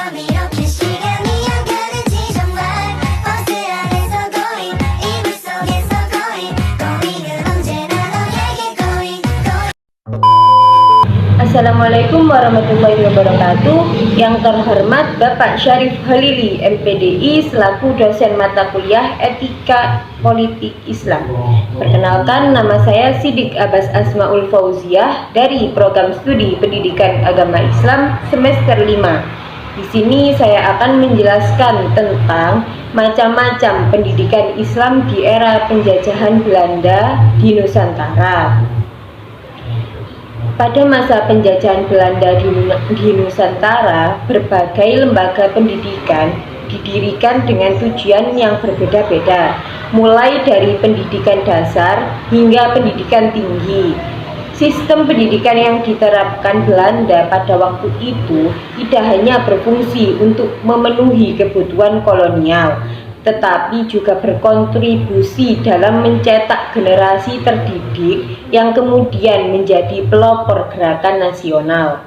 밤이렇게 시간이 안 가는지 정말 버스 안에서 going 이불 속에서 going going 은 언제나 너에게 going going. Assalamualaikum warahmatullahi wabarakatuh. Yang terhormat Bapak Syarif Halili, MPDI, selaku dosen mata kuliah Etika Politik Islam. Perkenalkan, nama saya Sidik Abbas Asmaul Fauziah dari Program Studi Pendidikan Agama Islam semester 5. Di sini saya akan menjelaskan tentang macam-macam pendidikan Islam di era penjajahan Belanda di Nusantara. Pada masa penjajahan Belanda di Nusantara, berbagai lembaga pendidikan didirikan dengan tujuan yang berbeda-beda, mulai dari pendidikan dasar hingga pendidikan tinggi. Sistem pendidikan yang diterapkan Belanda pada waktu itu tidak hanya berfungsi untuk memenuhi kebutuhan kolonial, tetapi juga berkontribusi dalam mencetak generasi terdidik yang kemudian menjadi pelopor gerakan nasional.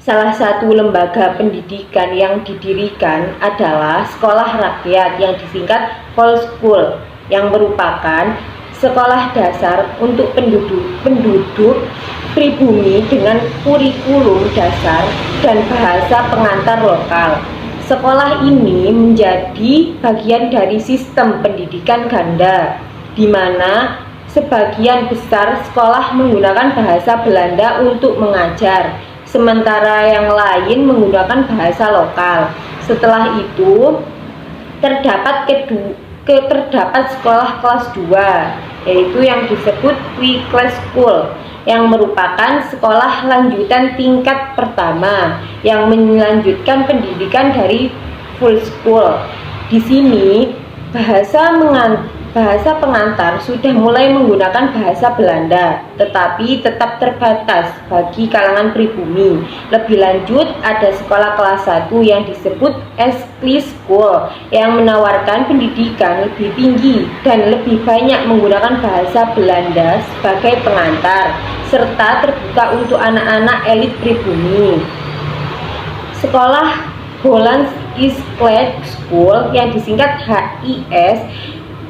Salah satu lembaga pendidikan yang didirikan adalah Sekolah Rakyat yang disingkat Volkschool, yang merupakan sekolah dasar untuk penduduk pribumi dengan kurikulum dasar dan bahasa pengantar lokal. Sekolah ini menjadi bagian dari sistem pendidikan ganda, di mana sebagian besar sekolah menggunakan bahasa Belanda untuk mengajar, sementara yang lain menggunakan bahasa lokal. Setelah itu, terdapat sekolah kelas 2, yaitu yang disebut Class School, yang merupakan sekolah lanjutan tingkat pertama yang melanjutkan pendidikan dari full school. Di sini bahasa pengantar sudah mulai menggunakan bahasa Belanda, tetapi tetap terbatas bagi kalangan pribumi. Lebih lanjut, ada sekolah kelas 1 yang disebut Class School yang menawarkan pendidikan lebih tinggi dan lebih banyak menggunakan bahasa Belanda sebagai pengantar, serta terbuka untuk anak-anak elit pribumi. Sekolah Hollands East Class School yang disingkat HIS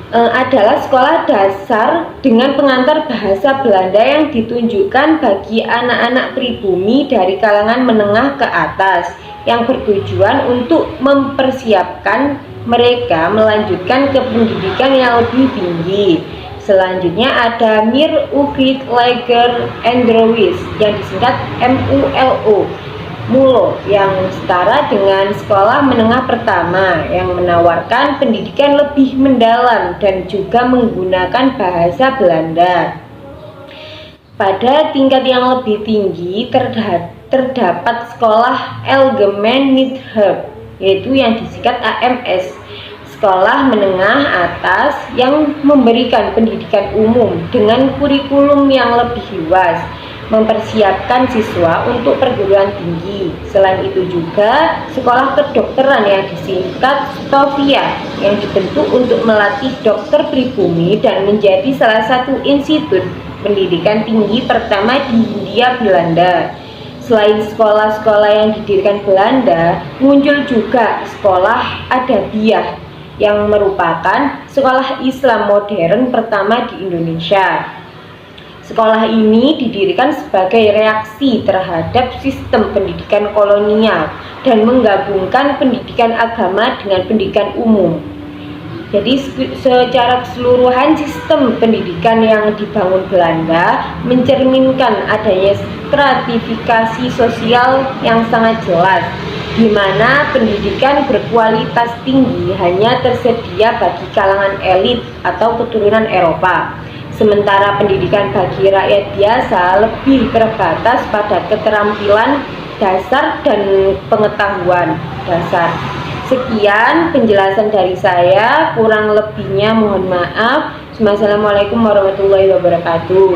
adalah sekolah dasar dengan pengantar bahasa Belanda yang ditunjukkan bagi anak-anak pribumi dari kalangan menengah ke atas, yang bertujuan untuk mempersiapkan mereka melanjutkan ke pendidikan yang lebih tinggi. Selanjutnya ada Mir Ugrik Lager Androwis yang disingkat MULO, yang setara dengan sekolah menengah pertama yang menawarkan pendidikan lebih mendalam dan juga menggunakan bahasa Belanda. Pada tingkat yang lebih tinggi terdapat sekolah Algemeen Middelbaar, yaitu yang disingkat AMS, sekolah menengah atas yang memberikan pendidikan umum dengan kurikulum yang lebih luas, mempersiapkan siswa untuk perguruan tinggi. Selain itu juga sekolah kedokteran yang disingkat Stovia yang dibentuk untuk melatih dokter pribumi dan menjadi salah satu institut pendidikan tinggi pertama di Hindia Belanda. Selain sekolah-sekolah yang didirikan Belanda, muncul juga sekolah Adabiyah yang merupakan sekolah Islam modern pertama di Indonesia. Sekolah ini didirikan sebagai reaksi terhadap sistem pendidikan kolonial dan menggabungkan pendidikan agama dengan pendidikan umum. Jadi secara keseluruhan sistem pendidikan yang dibangun Belanda mencerminkan adanya stratifikasi sosial yang sangat jelas, di mana pendidikan berkualitas tinggi hanya tersedia bagi kalangan elit atau keturunan Eropa. Sementara pendidikan bagi rakyat biasa lebih terbatas pada keterampilan dasar dan pengetahuan dasar. Sekian penjelasan dari saya, kurang lebihnya mohon maaf. Wassalamualaikum warahmatullahi wabarakatuh.